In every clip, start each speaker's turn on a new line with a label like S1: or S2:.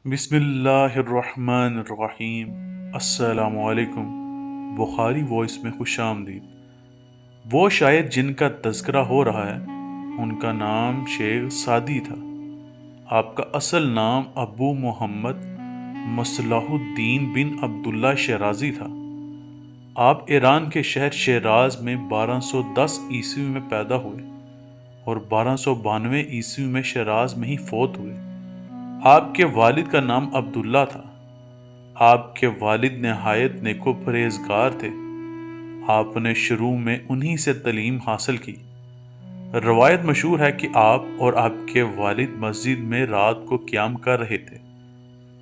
S1: بسم اللہ الرحمن الرحیم۔ السلام علیکم۔ بخاری وائس میں خوش آمدید۔ وہ شاعر جن کا تذکرہ ہو رہا ہے ان کا نام شیخ سعدی تھا۔ آپ کا اصل نام ابو محمد مصلح الدین بن عبداللہ شیرازی تھا۔ آپ ایران کے شہر شیراز میں 1210 عیسوی میں پیدا ہوئے اور 1292 عیسوی میں شیراز میں ہی فوت ہوئے۔ آپ کے والد کا نام عبداللہ تھا۔ آپ کے والد نہایت نیک و پرہیزگار تھے۔ آپ نے شروع میں انہی سے تعلیم حاصل کی۔ روایت مشہور ہے کہ آپ اور آپ کے والد مسجد میں رات کو قیام کر رہے تھے۔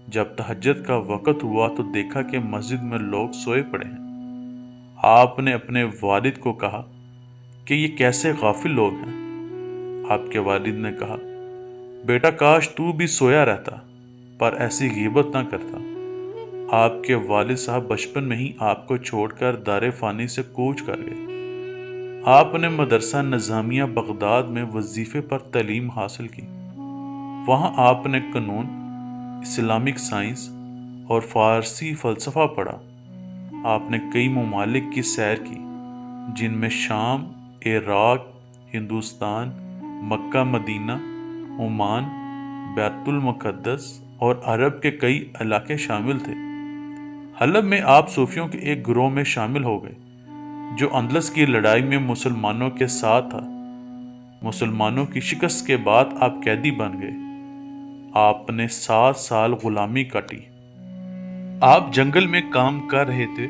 S1: جب تہجد کا وقت ہوا تو دیکھا کہ مسجد میں لوگ سوئے پڑے ہیں۔ آپ نے اپنے والد کو کہا کہ یہ کیسے غافل لوگ ہیں۔ آپ کے والد نے کہا، بیٹا کاش تو بھی سویا رہتا پر ایسی غیبت نہ کرتا۔ آپ کے والد صاحب بچپن میں ہی آپ کو چھوڑ کر دار فانی سے کوچ کر گئے۔ آپ نے مدرسہ نظامیہ بغداد میں وظیفے پر تعلیم حاصل کی۔ وہاں آپ نے قانون، اسلامک سائنس اور فارسی فلسفہ پڑھا۔ آپ نے کئی ممالک کی سیر کی جن میں شام، عراق، ہندوستان، مکہ مدینہ، عمان، بیت المقدس اور عرب کے کئی علاقے شامل تھے۔ حلب میں آپ صوفیوں کے ایک گروہ میں شامل ہو گئے جو اندلس کی لڑائی میں مسلمانوں کے ساتھ تھا۔ مسلمانوں کی شکست کے بعد آپ قیدی بن گئے۔ آپ نے 7 سال غلامی کاٹی۔ آپ جنگل میں کام کر رہے تھے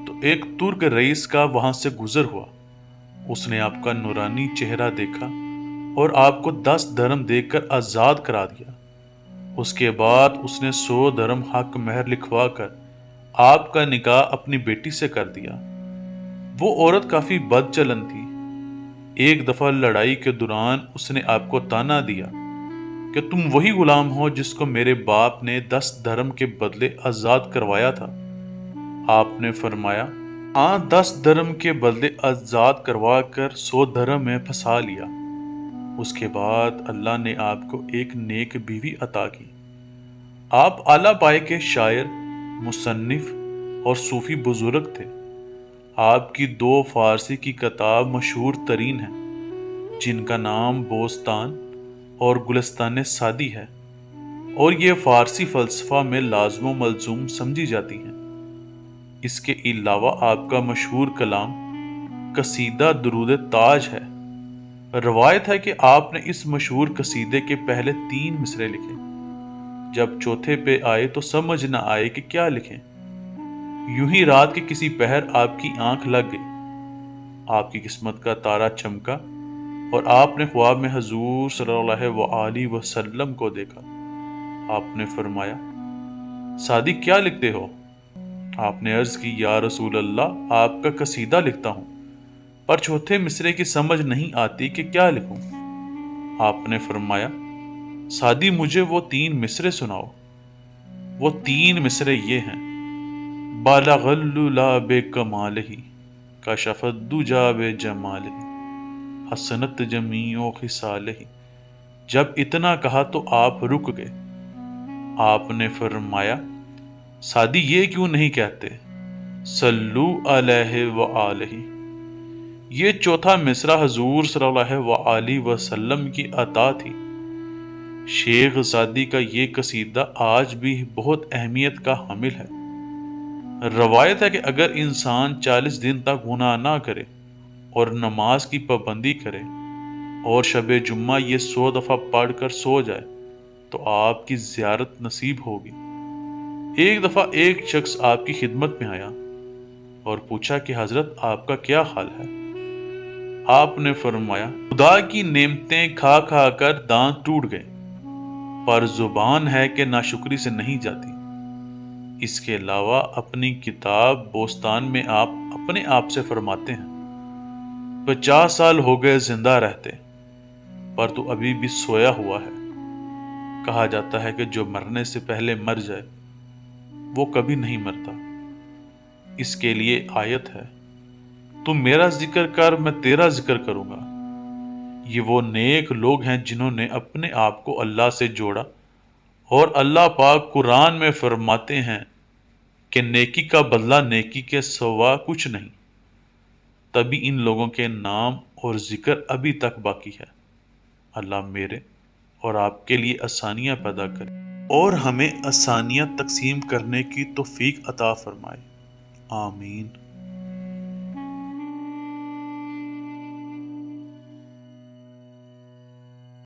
S1: تو ایک ترک رئیس کا وہاں سے گزر ہوا۔ اس نے آپ کا نورانی چہرہ دیکھا اور آپ کو 10 درہم دے کر آزاد کرا دیا۔ اس کے بعد اس نے 100 درہم حق مہر لکھوا کر آپ کا نکاح اپنی بیٹی سے کر دیا۔ وہ عورت کافی بد چلن تھی۔ ایک دفعہ لڑائی کے دوران اس نے آپ کو تانا دیا کہ تم وہی غلام ہو جس کو میرے باپ نے 10 درہم کے بدلے آزاد کروایا تھا۔ آپ نے فرمایا، ہاں 10 درہم کے بدلے آزاد کروا کر 100 درہم میں پھنسا لیا۔ اس کے بعد اللہ نے آپ کو ایک نیک بیوی عطا کی۔ آپ اعلیٰ پائے کے شاعر، مصنف اور صوفی بزرگ تھے۔ آپ کی 2 فارسی کی کتاب مشہور ترین ہیں جن کا نام بوستان اور گلستان سعدی ہے اور یہ فارسی فلسفہ میں لازم و ملزوم سمجھی جاتی ہیں۔ اس کے علاوہ آپ کا مشہور کلام قصیدہ درود تاج ہے۔ روایت ہے کہ آپ نے اس مشہور قصیدے کے پہلے 3 مصرعے لکھے۔ جب چوتھے پہ آئے تو سمجھ نہ آئے کہ کیا لکھیں۔ یوں ہی رات کے کسی پہر آپ کی آنکھ لگ گئی۔ آپ کی قسمت کا تارا چمکا اور آپ نے خواب میں حضور صلی اللہ وآلہ وسلم کو دیکھا۔ آپ نے فرمایا، سعدی کیا لکھتے ہو؟ آپ نے عرض کی، یا رسول اللہ آپ کا قصیدہ لکھتا ہوں پر چوتھے مصرعے کی سمجھ نہیں آتی کہ کیا لکھوں۔ آپ نے فرمایا، سعدی مجھے وہ 3 مصرعے سناؤ۔ وہ 3 مصرعے یہ ہیں، بالغ اللُّلا بکمالہ کشف الدجی بجمالہ حسنت جمیع خصالہ۔ جب اتنا کہا تو آپ رک گئے۔ آپ نے فرمایا، سعدی یہ کیوں نہیں کہتے صلو علیہ وآلہ۔ یہ چوتھا مصرع حضور صلی اللہ وآلہ وسلم کی عطا تھی۔ شیخ سعدی کا یہ قصیدہ آج بھی بہت اہمیت کا حامل ہے۔ روایت ہے کہ اگر انسان 40 دن تک گناہ نہ کرے اور نماز کی پابندی کرے اور شب جمعہ یہ 100 دفعہ پڑھ کر سو جائے تو آپ کی زیارت نصیب ہوگی۔ ایک دفعہ ایک شخص آپ کی خدمت میں آیا اور پوچھا کہ حضرت آپ کا کیا حال ہے؟ آپ نے فرمایا، خدا کی نعمتیں کھا کھا کر دانت ٹوٹ گئے پر زبان ہے کہ ناشکری سے نہیں جاتی۔ اس کے علاوہ اپنی کتاب بوستان میں آپ اپنے آپ سے فرماتے ہیں، 50 سال ہو گئے زندہ رہتے پر تو ابھی بھی سویا ہوا ہے۔ کہا جاتا ہے کہ جو مرنے سے پہلے مر جائے وہ کبھی نہیں مرتا۔ اس کے لیے آیت ہے، تم میرا ذکر کر میں تیرا ذکر کروں گا۔ یہ وہ نیک لوگ ہیں جنہوں نے اپنے آپ کو اللہ سے جوڑا اور اللہ پاک قرآن میں فرماتے ہیں کہ نیکی کا بدلہ نیکی کے سوا کچھ نہیں۔ تبھی ان لوگوں کے نام اور ذکر ابھی تک باقی ہے۔ اللہ میرے اور آپ کے لیے آسانیاں پیدا کرے اور ہمیں آسانیاں تقسیم کرنے کی توفیق عطا فرمائے۔ آمین۔